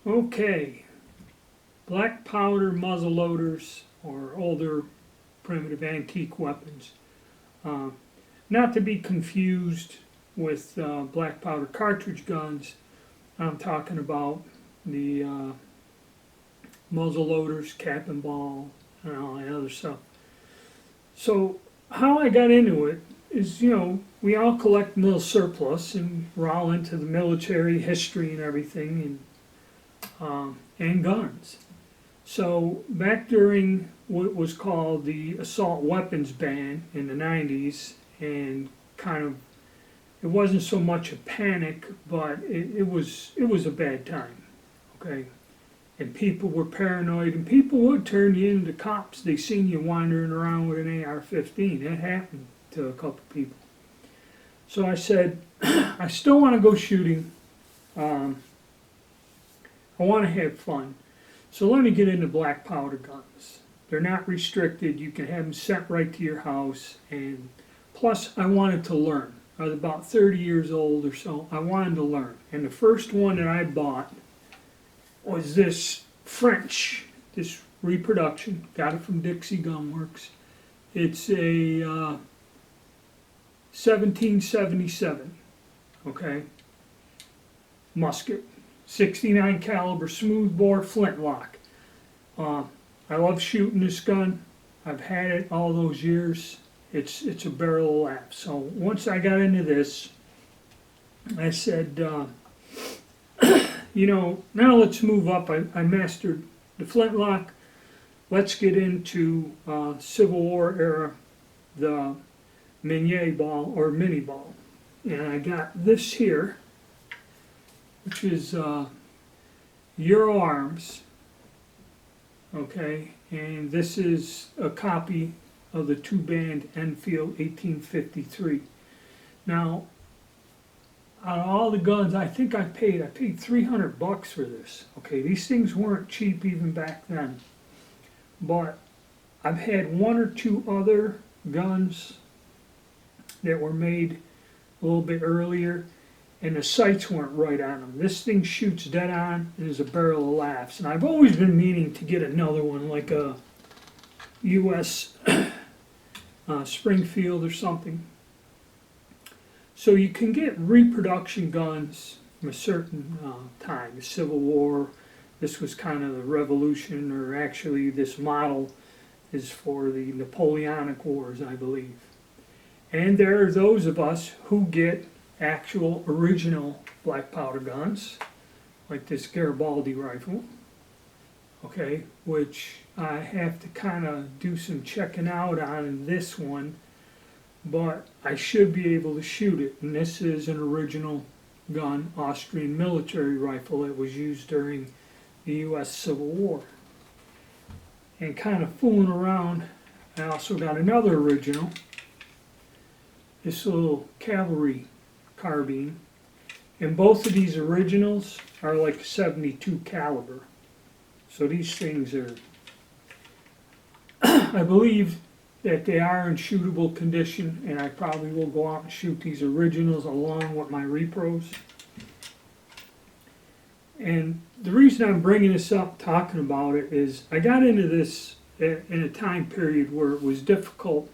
Okay, black powder muzzle loaders or older primitive antique weapons. Uh, Not to be confused with black powder cartridge guns. I'm talking about the muzzle loaders, cap and ball, and all that other stuff. So how I got into it is, we all collect mil surplus, and we're all into the military history and everything, and guns. So back during what was called the assault weapons ban in the 90s, and kind of, it wasn't so much a panic, but it was a bad time, okay? And people were paranoid, and people would turn you into cops. They seen you wandering around with an AR-15. That happened to a couple people. So I said, I still want to go shooting. I want to have fun. So let me get into black powder guns. They're not restricted. You can have them sent right to your house. And plus, I wanted to learn. I was about 30 years old or so. I wanted to learn. And the first one that I bought was this French, this reproduction. Got it from Dixie Gun Works. It's a 1777, okay, musket, 69 caliber smoothbore flintlock. I love shooting this gun. I've had it all those years. It's a barrel of laughs. So once I got into this, I said, now let's move up. I mastered the flintlock. Let's get into Civil War era, the Minié ball or mini ball. And I got this here, which is Euro Arms. Okay, and this is a copy of the two-band Enfield 1853. Now, out of all the guns, I think I paid $300 for this. Okay, these things weren't cheap even back then. But I've had one or two other guns that were made a little bit earlier, and the sights weren't right on them. This thing shoots dead on and is a barrel of laughs. And I've always been meaning to get another one, like a U.S. Springfield or something. So you can get reproduction guns from a certain time, the Civil War. This was kind of the Revolution, or actually this model is for the Napoleonic Wars, I believe. And there are those of us who get actual original black powder guns, like this Garibaldi Rifle, okay, which I have to kind of do some checking out on this one, but I should be able to shoot it. And this is an original gun, Austrian military rifle that was used during the U.S. Civil War. And kind of fooling around, I also got another original, this little cavalry carbine. And both of these originals are like 72 caliber. So these things are, I believe that they are in shootable condition, and I probably will go out and shoot these originals along with my repros. And the reason I'm bringing this up, talking about it, is I got into this in a time period where it was difficult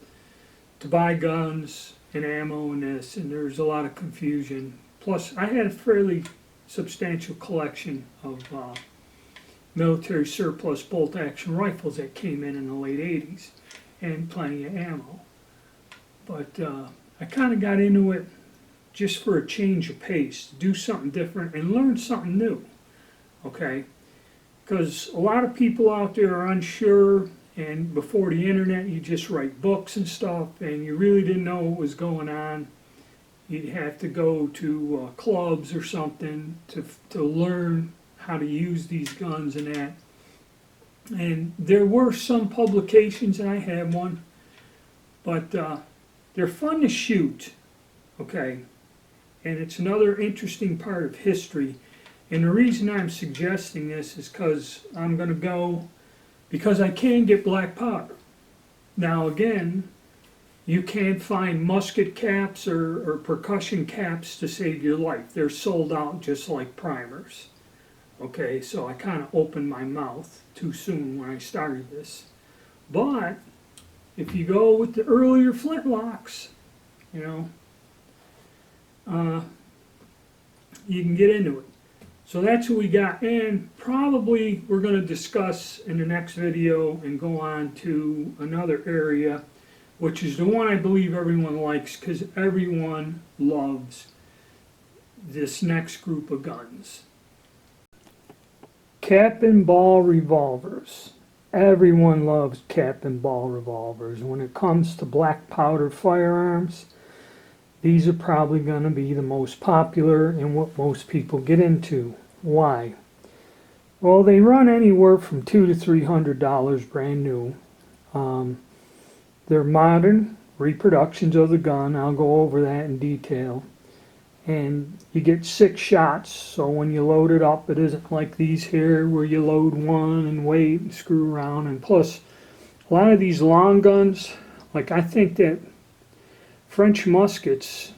to buy guns and ammo and this, and there's a lot of confusion. Plus, I had a fairly substantial collection of military surplus bolt-action rifles that came in the late 80s, and plenty of ammo. But I kind of got into it just for a change of pace, to do something different and learn something new, okay? Because a lot of people out there are unsure, and before the internet you just write books and stuff, and you really didn't know what was going on. You'd have to go to clubs or something to learn how to use these guns and that. And there were some publications, and I had one, but they're fun to shoot, okay? And it's another interesting part of history. And the reason I'm suggesting this is because I'm going to go, because I can get black powder. Now again, you can't find musket caps or percussion caps to save your life. They're sold out just like primers. Okay, so I kind of opened my mouth too soon when I started this. But if you go with the earlier flintlocks, you know, you can get into it. So that's what we got, and probably we're going to discuss in the next video and go on to another area, which is the one I believe everyone likes because everyone loves this next group of guns. Cap and ball revolvers. Everyone loves cap and ball revolvers. When it comes to black powder firearms, these are probably going to be the most popular and what most people get into. Why? Well, they run anywhere from $200 to $300 brand new. They're modern reproductions of the gun. I'll go over that in detail. And you get 6 shots, so when you load it up, it isn't like these here where you load one and wait and screw around. And plus, a lot of these long guns, like I think that French muskets,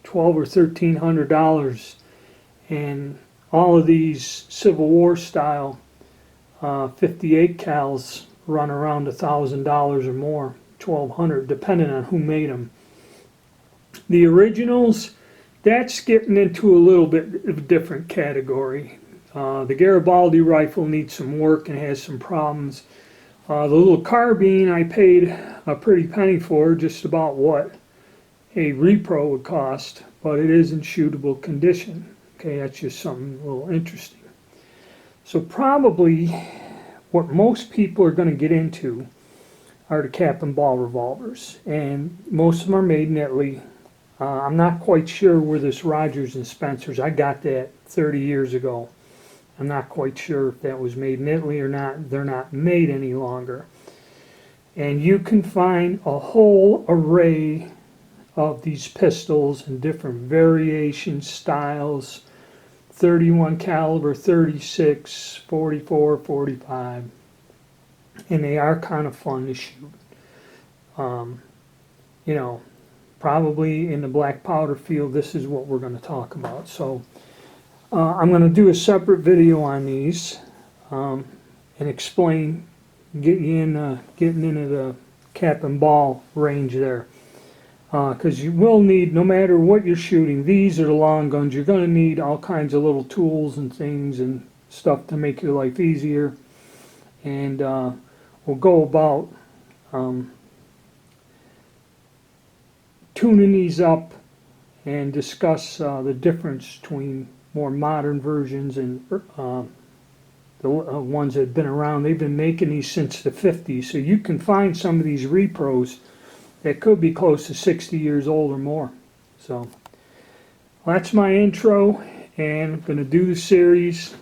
$1,200 or $1,300, and all of these Civil War style 58 cals run around $1,000 or more, $1,200, depending on who made them. The originals, that's getting into a little bit of a different category. The Garibaldi Rifle needs some work and has some problems. The little carbine I paid a pretty penny for, just about what a repro would cost, but it is in shootable condition. Okay, that's just something a little interesting. So probably what most people are going to get into are the cap and ball revolvers, and most of them are made in Italy. I'm not quite sure where this Rogers and Spencer's, I got that 30 years ago. I'm not quite sure if that was made in Italy or not. They're not made any longer. And you can find a whole array of these pistols in different variations, styles, 31 caliber, 36, 44, 45. And they are kind of fun to shoot. You know, probably in the black powder field, this is what we're going to talk about. So I'm going to do a separate video on these and explain, getting into the cap and ball range there. Because you will need, no matter what you're shooting, these are the long guns, you're going to need all kinds of little tools and things and stuff to make your life easier. And we'll go about tuning these up and discuss the difference between more modern versions and the ones that have been around. They've been making these since the 50s, so you can find some of these repros that could be close to 60 years old or more. So that's my intro, and I'm going to do the series.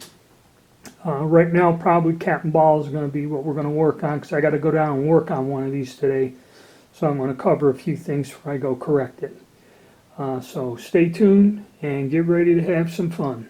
Right now, probably cap and ball is going to be what we're going to work on, because I got to go down and work on one of these today. So I'm going to cover a few things before I go correct it. So stay tuned and get ready to have some fun.